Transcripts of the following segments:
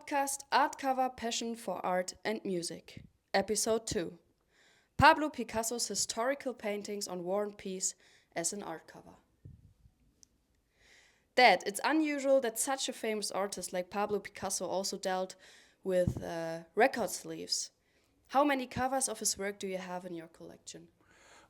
podcast Art Cover Passion for Art and Music, Episode 2 Pablo Picasso's historical paintings on War and Peace as an art cover. Dad, it's unusual that such a famous artist like Pablo Picasso also dealt with record sleeves. How many covers of his work do you have in your collection?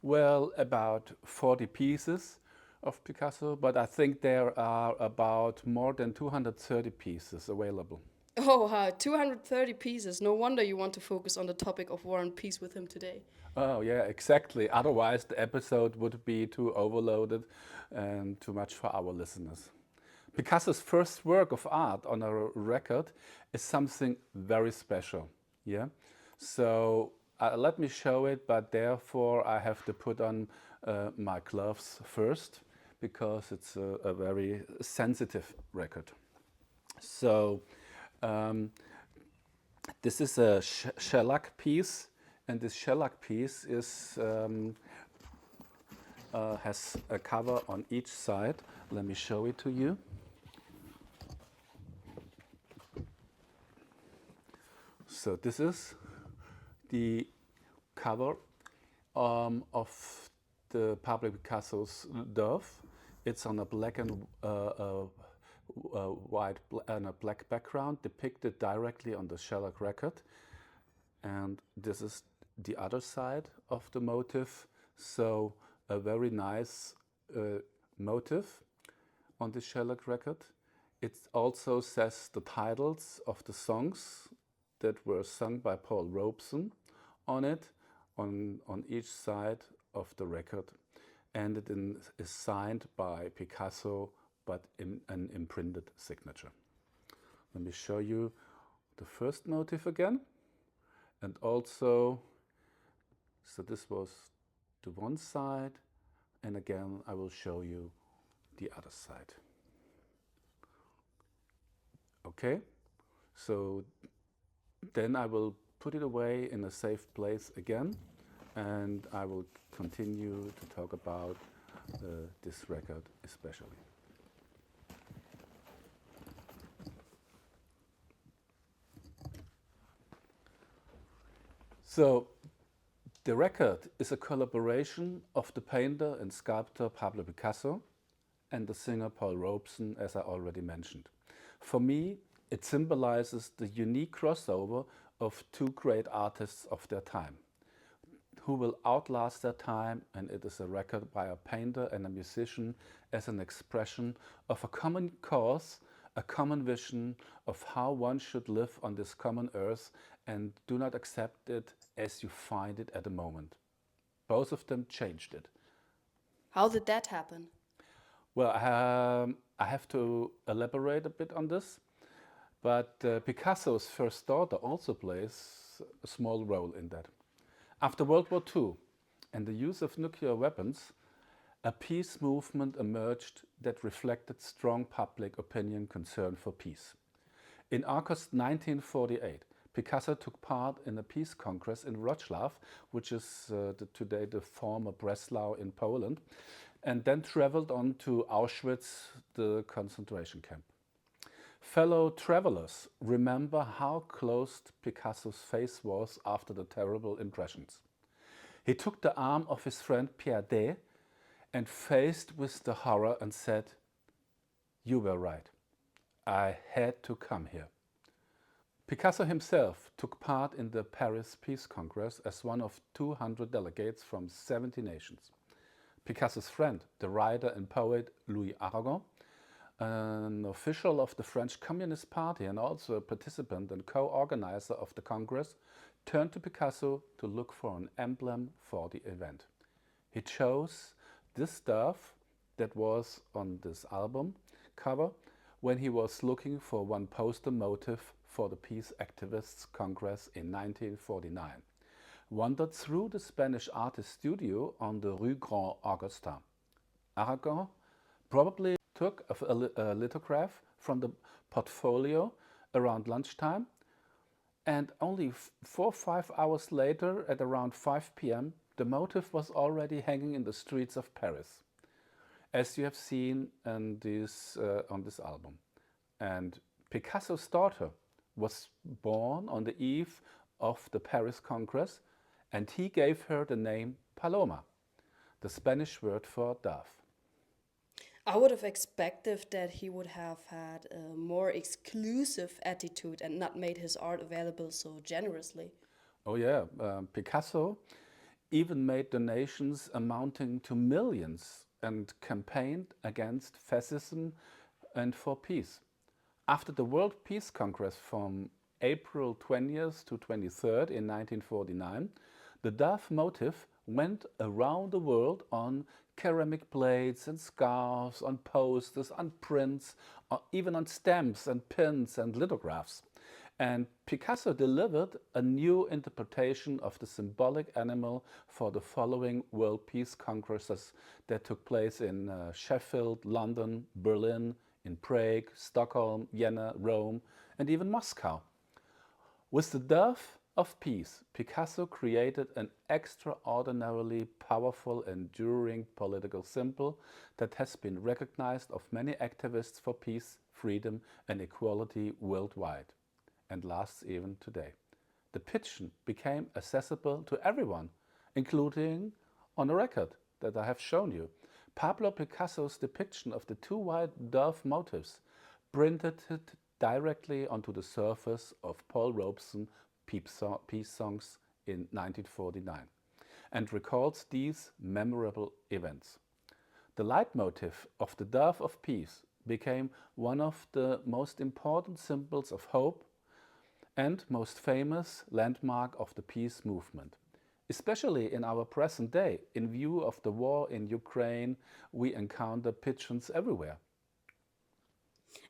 Well, about 40 pieces of Picasso, but I think there are about more than 230 pieces available. Oh, 230 pieces. No wonder you want to focus on the topic of War and Peace with him today. Oh, yeah, exactly. Otherwise, the episode would be too overloaded and too much for our listeners. Picasso's first work of art on a record is something very special. Yeah. So let me show it, but therefore I have to put on my gloves first because it's a very sensitive record. So um, this is a shellac piece, and this shellac piece has a cover on each side. Let me show it to you. So this is the cover of the Pablo Picasso's Dove. It's on a black and white and a black background, depicted directly on the shellac record. And this is the other side of the motif. So a very nice motif on the shellac record. It also says the titles of the songs that were sung by Paul Robeson on it, on each side of the record. And it is signed by Picasso, but in an imprinted signature. Let me show you the first motif again. And also, so this was to one side, and again I will show you the other side. Okay, so then I will put it away in a safe place again, and I will continue to talk about this record especially. So the record is a collaboration of the painter and sculptor Pablo Picasso and the singer Paul Robeson, as I already mentioned. For me, it symbolizes the unique crossover of two great artists of their time, who will outlast their time, and it is a record by a painter and a musician as an expression of a common cause, a common vision of how one should live on this common earth, and do not accept it as you find it at the moment. Both of them changed it. How did that happen? Well, I have to elaborate a bit on this, but Picasso's first daughter also plays a small role in that. After World War II and the use of nuclear weapons, a peace movement emerged that reflected strong public opinion concern for peace. In August 1948, Picasso took part in a peace congress in Wrocław, which is today the former Breslau in Poland, and then traveled on to Auschwitz, the concentration camp. Fellow travelers remember how closed Picasso's face was after the terrible impressions. He took the arm of his friend Pierre Day and faced with the horror and said, "You were right. I had to come here." Picasso himself took part in the Paris Peace Congress as one of 200 delegates from 70 nations. Picasso's friend, the writer and poet Louis Aragon, an official of the French Communist Party and also a participant and co-organizer of the Congress, turned to Picasso to look for an emblem for the event. He chose this stuff that was on this album cover when he was looking for one poster motif for the Peace Activists Congress in 1949. Wandered through the Spanish artist studio on the Rue Grand Augustin. Aragon probably took a lithograph from the portfolio around lunchtime, and only 4 or 5 hours later, at around 5 p.m., the motif was already hanging in the streets of Paris, as you have seen on this album. And Picasso's daughter was born on the eve of the Paris Congress, and he gave her the name Paloma, the Spanish word for dove. I would have expected that he would have had a more exclusive attitude and not made his art available so generously. Oh, yeah, Picasso even made donations amounting to millions and campaigned against fascism and for peace. After the World Peace Congress from April 20th to 23rd in 1949, the dove motif went around the world on ceramic plates and scarves, on posters, on prints, even on stamps and pins and lithographs. And Picasso delivered a new interpretation of the symbolic animal for the following World Peace Congresses that took place in Sheffield, London, Berlin, in Prague, Stockholm, Vienna, Rome, and even Moscow. With the dove of peace, Picasso created an extraordinarily powerful, enduring political symbol that has been recognized of many activists for peace, freedom, and equality worldwide, and lasts even today. The pigeon became accessible to everyone, including on a record that I have shown you. Pablo Picasso's depiction of the two white dove motifs printed it directly onto the surface of Paul Robeson peace songs in 1949 and records these memorable events. The leitmotif of the Dove of Peace became one of the most important symbols of hope and most famous landmark of the peace movement. Especially in our present day, in view of the war in Ukraine, we encounter pigeons everywhere.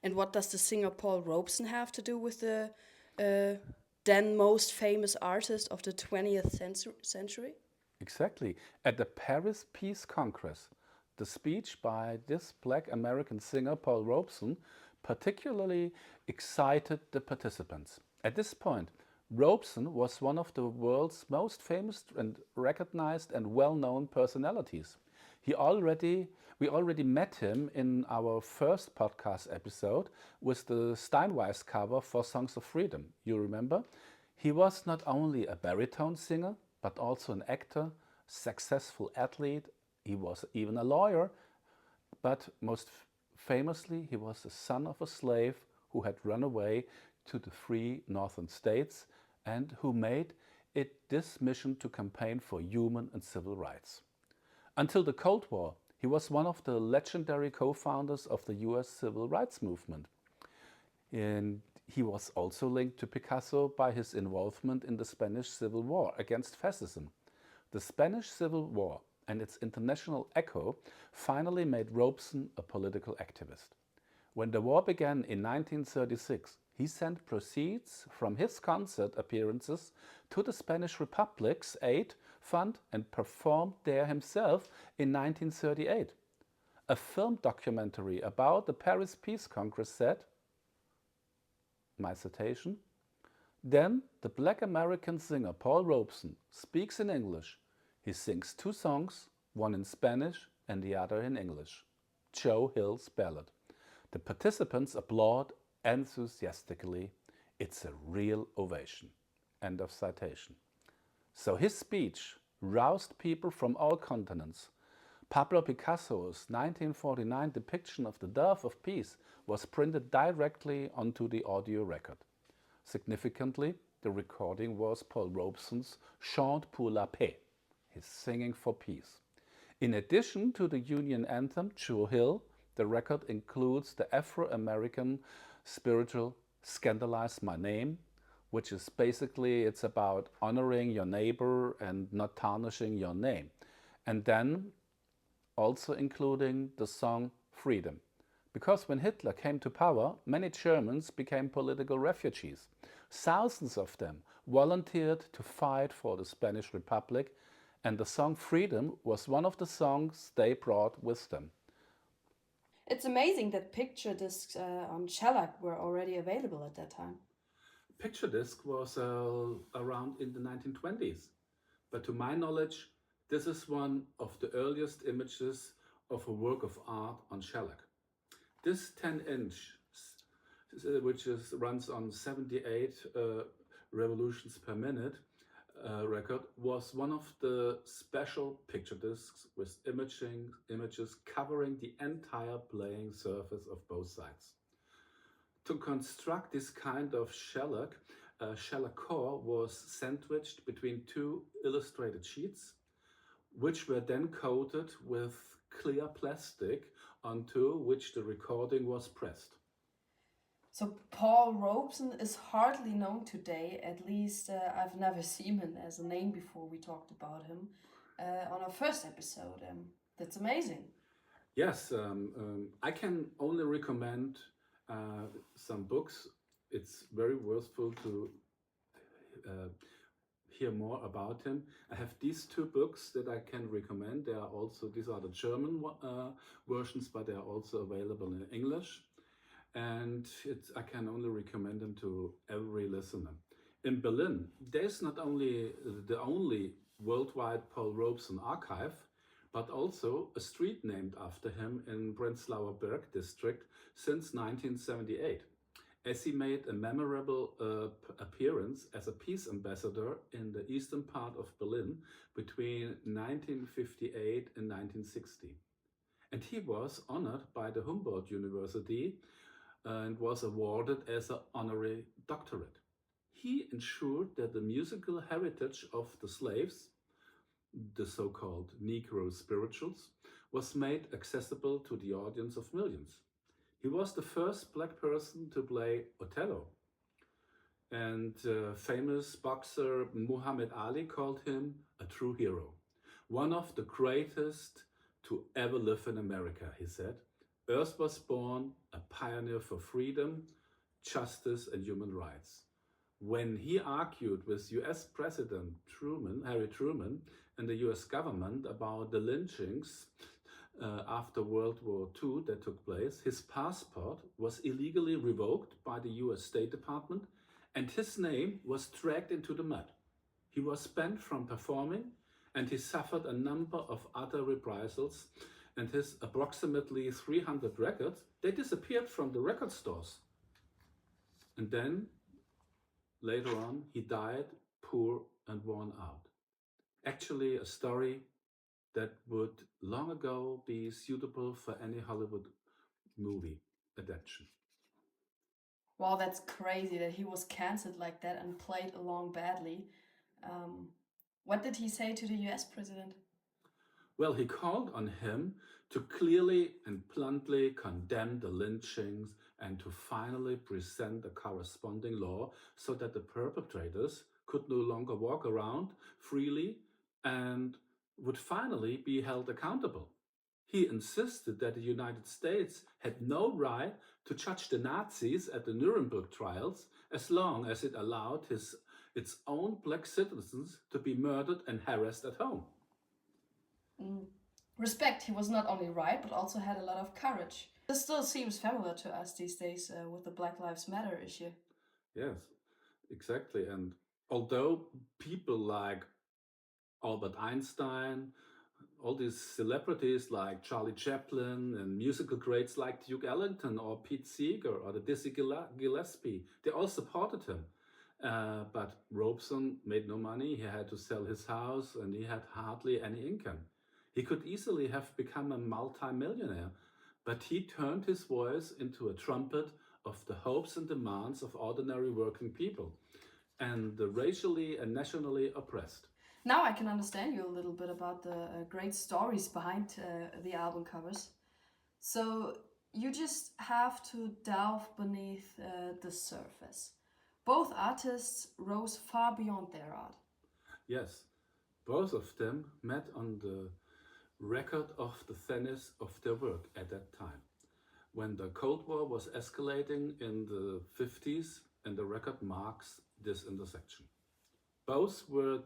And what does the singer Paul Robeson have to do with the uh, then most famous artist of the 20th century? Exactly. At the Paris Peace Congress, the speech by this black American singer, Paul Robeson, particularly excited the participants. At this point, Robeson was one of the world's most famous and recognized and well known personalities. He already we already met him in our first podcast episode with the Steinweiss cover for Songs of Freedom. You remember? He was not only a baritone singer, but also an actor, successful athlete. He was even a lawyer, but most famously, he was the son of a slave who had run away to the free northern states and who made it this mission to campaign for human and civil rights. Until the Cold War, he was one of the legendary co-founders of the US civil rights movement. And he was also linked to Picasso by his involvement in the Spanish Civil War against fascism. The Spanish Civil War and its international echo finally made Robeson a political activist. When the war began in 1936, he sent proceeds from his concert appearances to the Spanish Republic's aid fund and performed there himself in 1938. A film documentary about the Paris Peace Congress said, my citation, then the black American singer Paul Robeson speaks in English. He sings two songs, one in Spanish and the other in English. Joe Hill's ballad. The participants applaud enthusiastically. It's a real ovation. End of citation. So his speech roused people from all continents. Pablo Picasso's 1949 depiction of the Dove of Peace was printed directly onto the audio record. Significantly, the recording was Paul Robeson's Chant pour la paix, his singing for peace. In addition to the Union anthem, Joe Hill, the record includes the Afro-American spiritual Scandalize My Name, which is basically, it's about honoring your neighbor and not tarnishing your name. And then also including the song Freedom. Because when Hitler came to power, many Germans became political refugees. Thousands of them volunteered to fight for the Spanish Republic, and the song Freedom was one of the songs they brought with them. It's amazing that picture discs on shellac were already available at that time. Picture disc was around in the 1920s, but to my knowledge, this is one of the earliest images of a work of art on shellac. This 10-inch which runs on 78 revolutions per minute record, was one of the special picture discs with images covering the entire playing surface of both sides. To construct this kind of shellac core was sandwiched between two illustrated sheets, which were then coated with clear plastic onto which the recording was pressed. So Paul Robeson is hardly known today. At least I've never seen him as a name before we talked about him on our first episode. That's amazing. Yes, I can only recommend some books. It's very worthwhile to uh, hear more about him. I have these two books that I can recommend. These are the German versions, but they are also available in English. And I can only recommend them to every listener. In Berlin, there's not only the only worldwide Paul Robeson archive, but also a street named after him in Prenzlauer Berg district since 1978, as he made a memorable appearance as a peace ambassador in the eastern part of Berlin between 1958 and 1960. And he was honored by the Humboldt University and was awarded as an honorary doctorate. He ensured that the musical heritage of the slaves, the so-called Negro spirituals, was made accessible to the audience of millions. He was the first black person to play Othello, and famous boxer Muhammad Ali called him a true hero, one of the greatest to ever live in America, he said. Earth was born a pioneer for freedom, justice, and human rights. When he argued with US President Harry Truman, and the US government about the lynchings after World War II that took place, his passport was illegally revoked by the US State Department, and his name was dragged into the mud. He was banned from performing, and he suffered a number of other reprisals, and his approximately 300 records, they disappeared from the record stores. And then, later on, he died poor and worn out. Actually, a story that would long ago be suitable for any Hollywood movie adaptation. Wow, that's crazy that he was cancelled like that and played along badly. Um, what did he say to the US president? Well, he called on him to clearly and bluntly condemn the lynchings and to finally present a corresponding law so that the perpetrators could no longer walk around freely and would finally be held accountable. He insisted that the United States had no right to judge the Nazis at the Nuremberg trials as long as it allowed its own black citizens to be murdered and harassed at home. Respect, he was not only right, but also had a lot of courage. This still seems familiar to us these days with the Black Lives Matter issue. Yes, exactly. And although people like Albert Einstein, all these celebrities like Charlie Chaplin and musical greats like Duke Ellington or Pete Seeger or the Dizzy Gillespie, they all supported him. But Robeson made no money. He had to sell his house and he had hardly any income. He could easily have become a multi-millionaire, but he turned his voice into a trumpet of the hopes and demands of ordinary working people and the racially and nationally oppressed. Now I can understand you a little bit about the great stories behind the album covers. So you just have to delve beneath the surface. Both artists rose far beyond their art. Yes, both of them met on the record of the thinness of their work at that time, when the Cold War was escalating in the 50s, and the record marks this intersection. Both were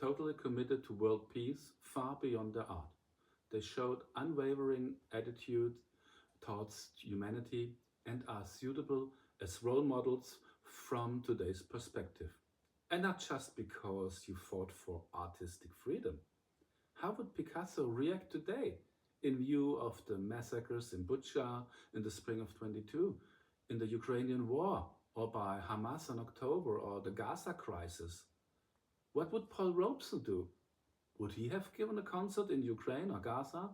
totally committed to world peace far beyond their art. They showed unwavering attitude towards humanity and are suitable as role models from today's perspective. And not just because you fought for artistic freedom. How would Picasso react today in view of the massacres in Bucha in the spring of 22? in the Ukrainian war, or by Hamas in October, or the Gaza crisis. What would Paul Robeson do? Would he have given a concert in Ukraine or Gaza?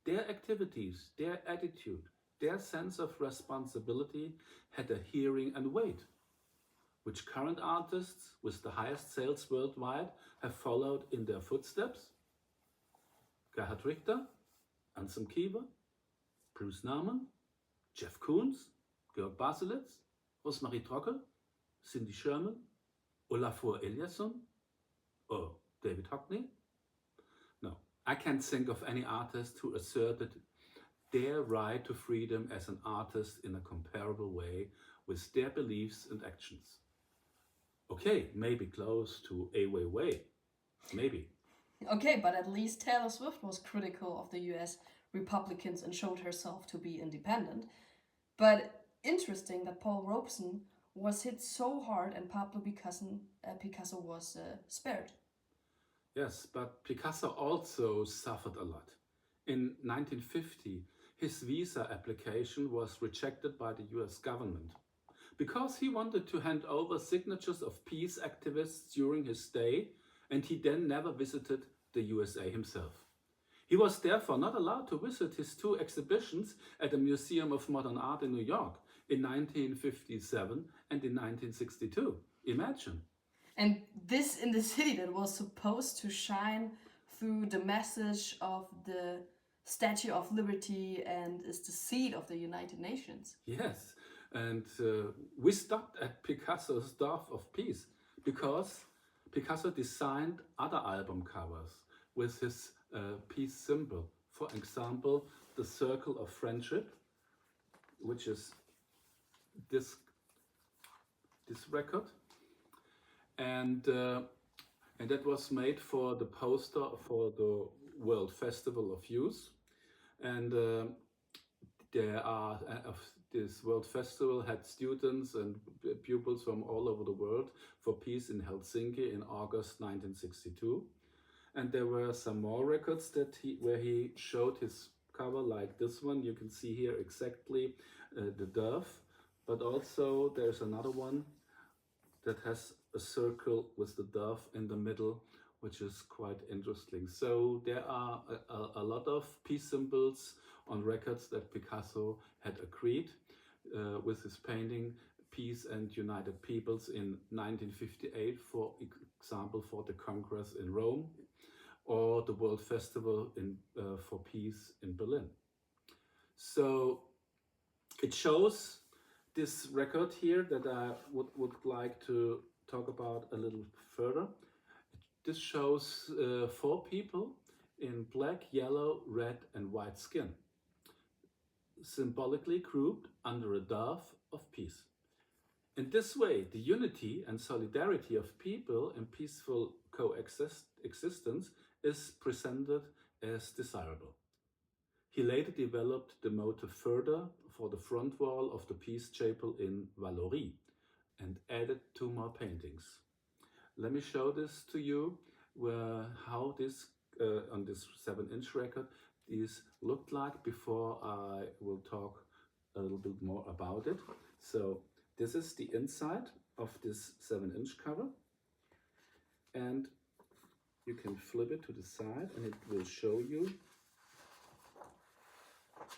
Their activities, their attitude, their sense of responsibility had a hearing and weight, which current artists with the highest sales worldwide have followed in their footsteps. Gerhard Richter, Anselm Kiefer, Bruce Nauman, Jeff Koons, Georg Baselitz, Rosemarie Trockel, Cindy Sherman, Olafur Eliasson, or David Hockney? No, I can't think of any artist who asserted their right to freedom as an artist in a comparable way with their beliefs and actions. Okay, maybe close to Ai Weiwei, maybe. Okay, but at least Taylor Swift was critical of the US Republicans and showed herself to be independent. But interesting that Paul Robeson was hit so hard and Pablo Picasso was spared. Yes, but Picasso also suffered a lot. In 1950, his visa application was rejected by the US government because he wanted to hand over signatures of peace activists during his stay, and he then never visited the USA himself. He was therefore not allowed to visit his two exhibitions at the Museum of Modern Art in New York in 1957 and in 1962. Imagine. And this in the city that was supposed to shine through the message of the Statue of Liberty and is the seat of the United Nations. Yes, and we stopped at Picasso's Dove of Peace because Picasso designed other album covers with his peace symbol. For example, the Circle of Friendship, which is this record, and that was made for the poster for the World Festival of Youth, and this World Festival had students and pupils from all over the world for peace in Helsinki in August 1962. And there were some more records where he showed his cover, like this one. You can see here exactly the dove, but also there's another one that has a circle with the dove in the middle, which is quite interesting. So there are a lot of peace symbols on records that Picasso had agreed with his painting Peace and United Peoples in 1958, for example, for the Congress in Rome, or the World Festival for Peace in Berlin. So it shows this record here that I would like to talk about a little further. This shows 4 people in black, yellow, red and white skin, symbolically grouped under a dove of peace. In this way, the unity and solidarity of people in peaceful coexistence is presented as desirable. He later developed the motif further for the front wall of the Peace Chapel in Vallauris and added 2 more paintings. Let me show this to you, how this, on this 7-inch record, these looked like before I will talk a little bit more about it. So this is the inside of this 7-inch cover, and you can flip it to the side and it will show you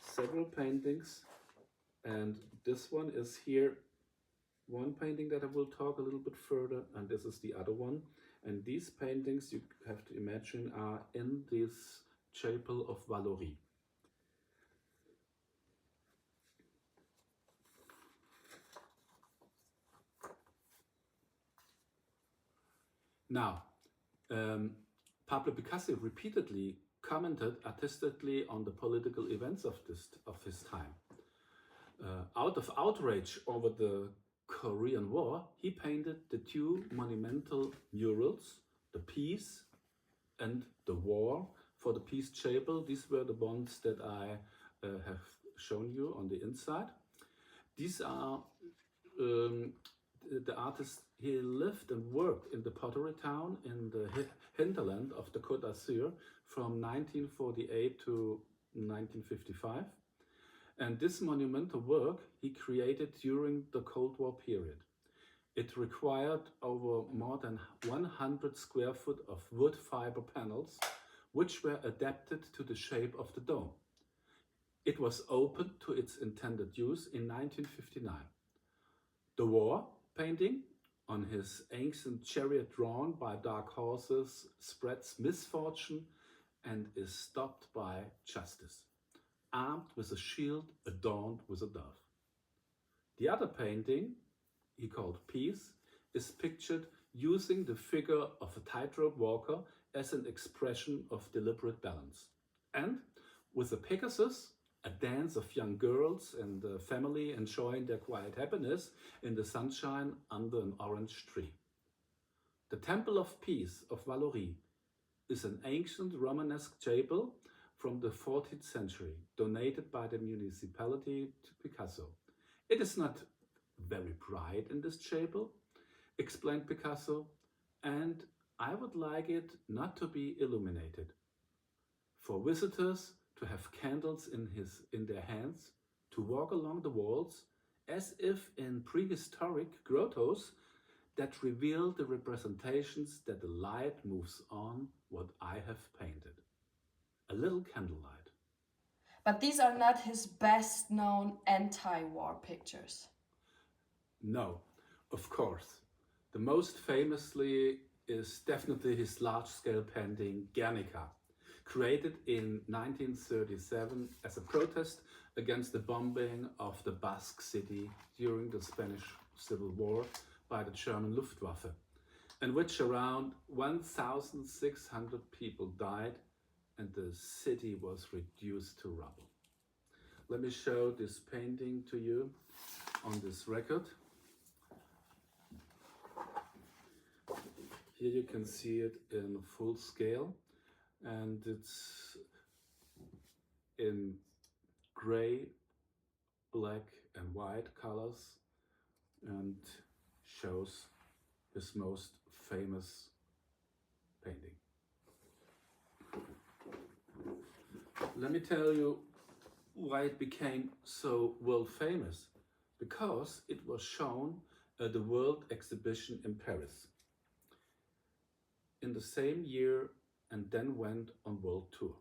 several paintings, and this one is here one painting that I will talk a little bit further, and this is the other one. And these paintings, you have to imagine, are in this chapel of Vallauris. Now, Pablo Picasso repeatedly commented artistically on the political events of his time. Out of outrage over the Korean War, he painted the 2 monumental murals, the Peace and the War, for the Peace Chapel. These were the ones that I have shown you on the inside. These are the artist. He lived and worked in the pottery town in the hinterland of the Côte d'Azur from 1948 to 1955. And this monumental work he created during the Cold War period. It required over more than 100 square foot of wood fiber panels, which were adapted to the shape of the dome. It was opened to its intended use in 1959. The war painting on his ancient chariot drawn by dark horses spreads misfortune and is stopped by justice, armed with a shield adorned with a dove. The other painting, he called Peace, is pictured using the figure of a tightrope walker as an expression of deliberate balance. And with the Pegasus, a dance of young girls and a family enjoying their quiet happiness in the sunshine under an orange tree. The Temple of Peace of Vallauris is an ancient Romanesque chapel from the 14th century, donated by the municipality to Picasso. It is not very bright in this chapel, explained Picasso, and I would like it not to be illuminated. For visitors to have candles in their hands, to walk along the walls as if in prehistoric grottos that reveal the representations that the light moves on what I have painted. A little candlelight. But these are not his best known anti-war pictures. No, of course. The most famously is definitely his large-scale painting Guernica, created in 1937 as a protest against the bombing of the Basque city during the Spanish Civil War by the German Luftwaffe, in which around 1,600 people died and the city was reduced to rubble. Let me show this painting to you on this record. Here you can see it in full scale, and it's in gray, black and white colors, and shows his most famous painting. Let me tell you why it became so world famous. Because it was shown at the World Exhibition in Paris in the same year and then went on world tour.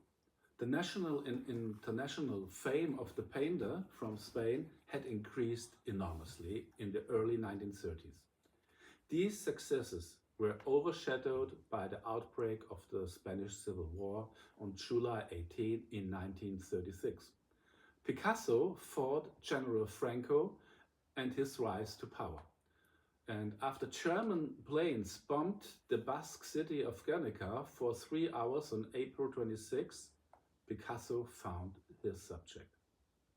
The national and international fame of the painter from Spain had increased enormously in the early 1930s. These successes were overshadowed by the outbreak of the Spanish Civil War on July 18 in 1936. Picasso fought General Franco and his rise to power. And after German planes bombed the Basque city of Guernica for 3 hours on April 26, Picasso found his subject,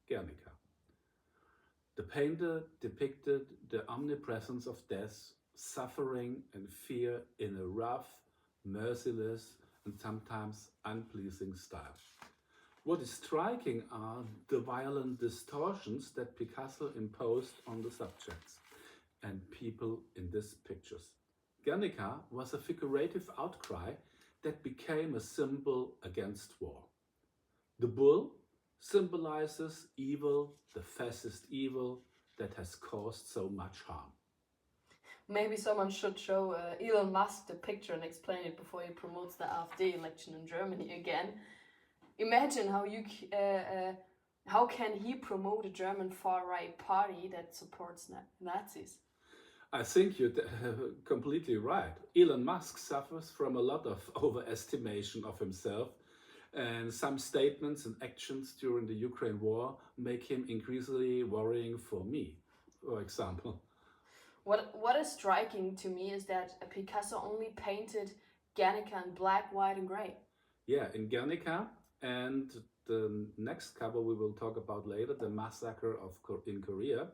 Guernica. The painter depicted the omnipresence of death, suffering and fear in a rough, merciless and sometimes unpleasing style. What is striking are the violent distortions that Picasso imposed on the subjects and people in these pictures. Guernica was a figurative outcry that became a symbol against war. The bull symbolizes evil, the fascist evil that has caused so much harm. Maybe someone should show Elon Musk the picture and explain it before he promotes the AfD election in Germany again. Imagine how can he promote a German far-right party that supports Nazis? I think you're completely right. Elon Musk suffers from a lot of overestimation of himself, and some statements and actions during the Ukraine war make him increasingly worrying for me, for example. What is striking to me is that Picasso only painted Guernica in black, white and grey. Yeah, in Guernica, and the next cover we will talk about later, the massacre in Korea,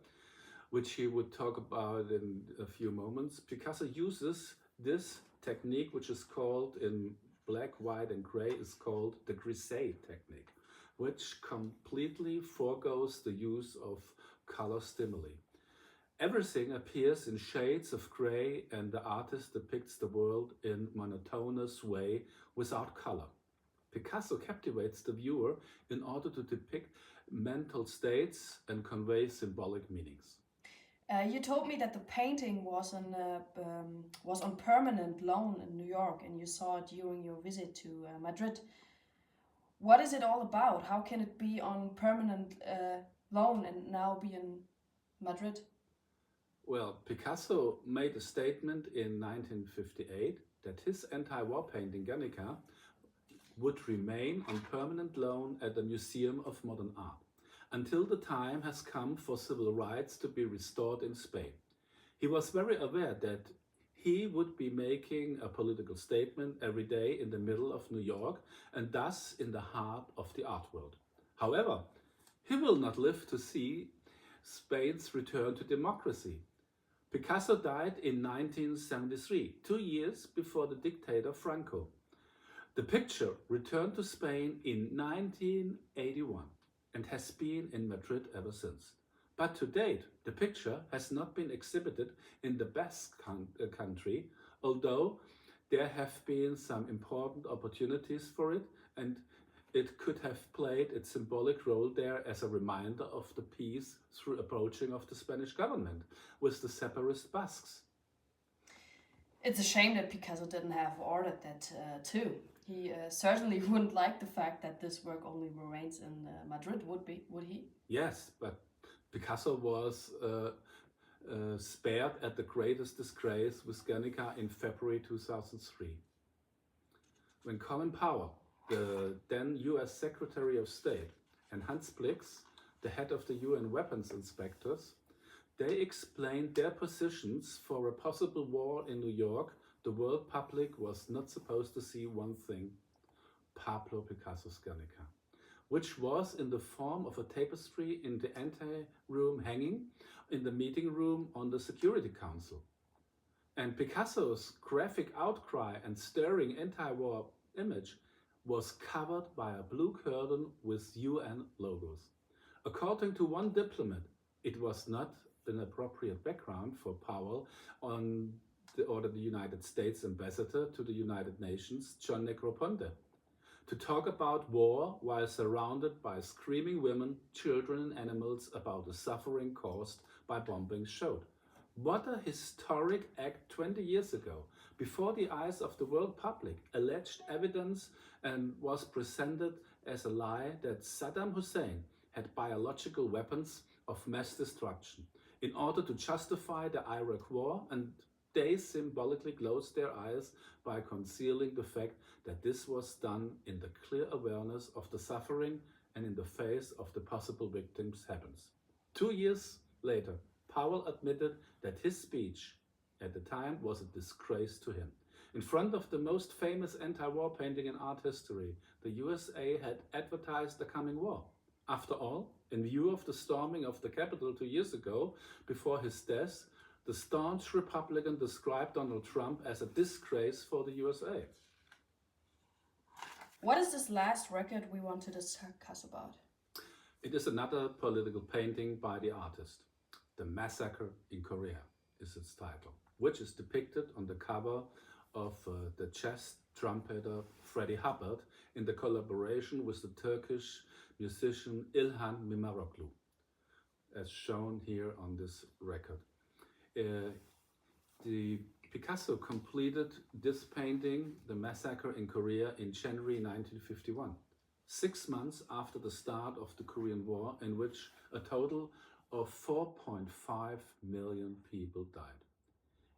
which he would talk about in a few moments. Picasso uses this technique, which is called in black, white and grey, is called the grisaille technique, which completely forgoes the use of color stimuli. Everything appears in shades of grey, and the artist depicts the world in monotonous way without color. Picasso captivates the viewer in order to depict mental states and convey symbolic meanings. You told me that the painting was on permanent loan in New York, and you saw it during your visit to Madrid. What is it all about? How can it be on permanent loan and now be in Madrid? Well, Picasso made a statement in 1958 that his anti-war painting Guernica would remain on permanent loan at the Museum of Modern Art until the time has come for civil rights to be restored in Spain. He was very aware that he would be making a political statement every day in the middle of New York and thus in the heart of the art world. However, he will not live to see Spain's return to democracy. Picasso died in 1973, 2 years before the dictator Franco. The picture returned to Spain in 1981 and has been in Madrid ever since. But to date, the picture has not been exhibited in the Basque country, although there have been some important opportunities for it, and it could have played its symbolic role there as a reminder of the peace through approaching of the Spanish government with the separatist Basques. It's a shame that Picasso didn't have ordered that too. He certainly wouldn't like the fact that this work only remains in Madrid, would he? Yes, but Picasso was spared at the greatest disgrace with Guernica in February 2003. When Colin Powell, the then US Secretary of State, and Hans Blix, the head of the UN weapons inspectors, they explained their positions for a possible war in New York, the world public was not supposed to see one thing: Pablo Picasso's Guernica, which was in the form of a tapestry in the ante-room hanging in the meeting room on the Security Council. And Picasso's graphic outcry and stirring anti-war image was covered by a blue curtain with UN logos. According to one diplomat, it was not an appropriate background for Powell or the United States ambassador to the United Nations, John Negroponte, to talk about war while surrounded by screaming women, children and animals about the suffering caused by bombings showed. What a historic act 20 years ago, before the eyes of the world public, alleged evidence and was presented as a lie that Saddam Hussein had biological weapons of mass destruction in order to justify the Iraq war, and they symbolically closed their eyes by concealing the fact that this was done in the clear awareness of the suffering and in the face of the possible victims' happens. 2 years later, Powell admitted that his speech at the time was a disgrace to him. In front of the most famous anti-war painting in art history, the USA had advertised the coming war. After all, in view of the storming of the Capitol 2 years ago, before his death, the staunch Republican described Donald Trump as a disgrace for the USA. What is this last record we want to discuss about? It is another political painting by the artist. The Massacre in Korea is its title, which is depicted on the cover of the jazz trumpeter Freddie Hubbard in the collaboration with the Turkish musician İlhan Mimaroglu, as shown here on this record. The Picasso completed this painting, The Massacre in Korea, in January 1951, 6 months after the start of the Korean War, in which a total of 4.5 million people died.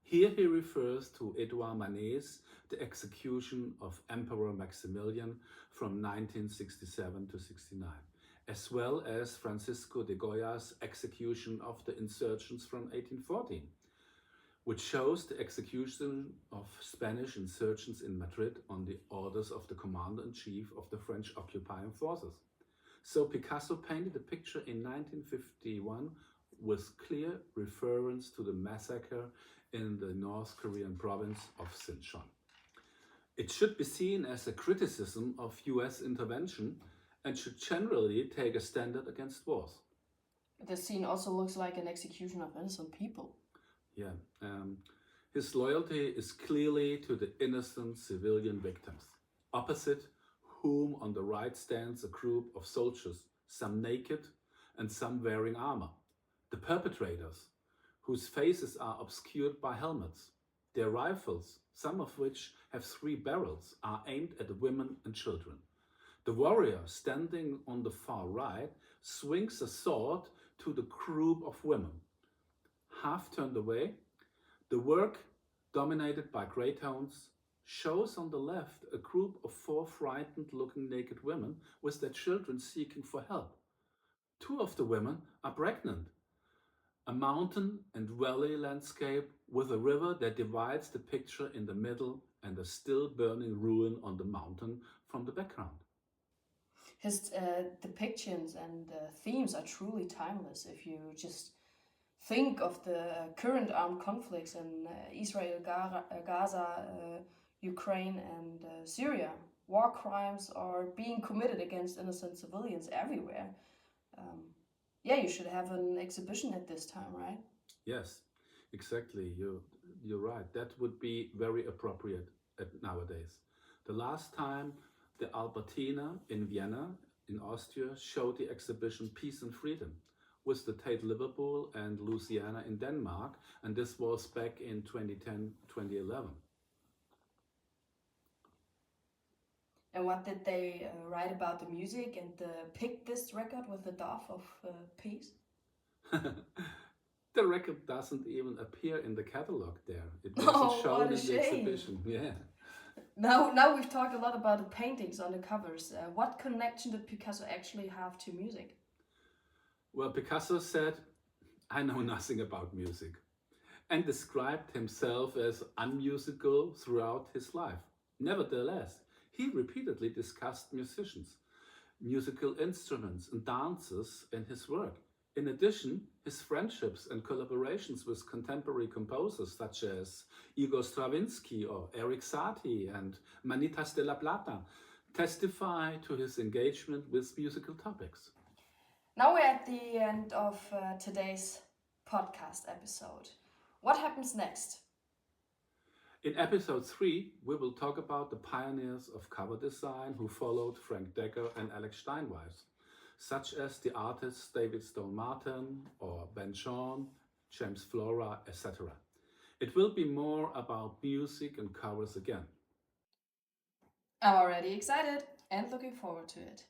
Here he refers to Edouard Manet's The Execution of Emperor Maximilian from 1967 to 69, as well as Francisco de Goya's Execution of the Insurgents from 1814, which shows the execution of Spanish insurgents in Madrid on the orders of the commander-in-chief of the French occupying forces. So Picasso painted the picture in 1951 with clear reference to the massacre in the North Korean province of Sinchon. It should be seen as a criticism of US intervention and should generally take a stand against wars. The scene also looks like an execution of innocent people. Yeah, his loyalty is clearly to the innocent civilian victims, opposite whom on the right stands a group of soldiers, some naked and some wearing armor. The perpetrators, whose faces are obscured by helmets. Their rifles, some of which have 3 barrels, are aimed at women and children. The warrior standing on the far right swings a sword to the group of women. Half turned away, the work, dominated by grey tones, shows on the left a group of 4 frightened looking naked women with their children seeking for help. 2 of the women are pregnant. A mountain and valley landscape with a river that divides the picture in the middle and a still burning ruin on the mountain from the background. His depictions and themes are truly timeless. If you just think of the current armed conflicts in Israel, Gaza, Ukraine, and Syria, war crimes are being committed against innocent civilians everywhere. Um, yeah, you should have an exhibition at this time, right? Yes, exactly. You're right. That would be very appropriate nowadays. The last time the Albertina in Vienna, in Austria, showed the exhibition Peace and Freedom with the Tate Liverpool and Louisiana in Denmark, and this was back in 2010, 2011. And what did they write about the music and pick this record with the dove of peace? The record doesn't even appear in the catalog there. It Oh, wasn't what shown a in the shame. exhibition. Yeah. Now we've talked a lot about the paintings on the covers. What connection did Picasso actually have to music? Well, Picasso said, I know nothing about music, and described himself as unmusical throughout his life. Nevertheless, he repeatedly discussed musicians, musical instruments, and dances in his work. In addition, his friendships and collaborations with contemporary composers such as Igor Stravinsky or Erik Satie and Manitas de la Plata testify to his engagement with musical topics. Now we're at the end of today's podcast episode. What happens next? In episode 3, we will talk about the pioneers of cover design who followed Frank Decker and Alex Steinweiss, such as the artists David Stone Martin or Ben Shorn, James Flora, etc. It will be more about music and covers again. I'm already excited and looking forward to it.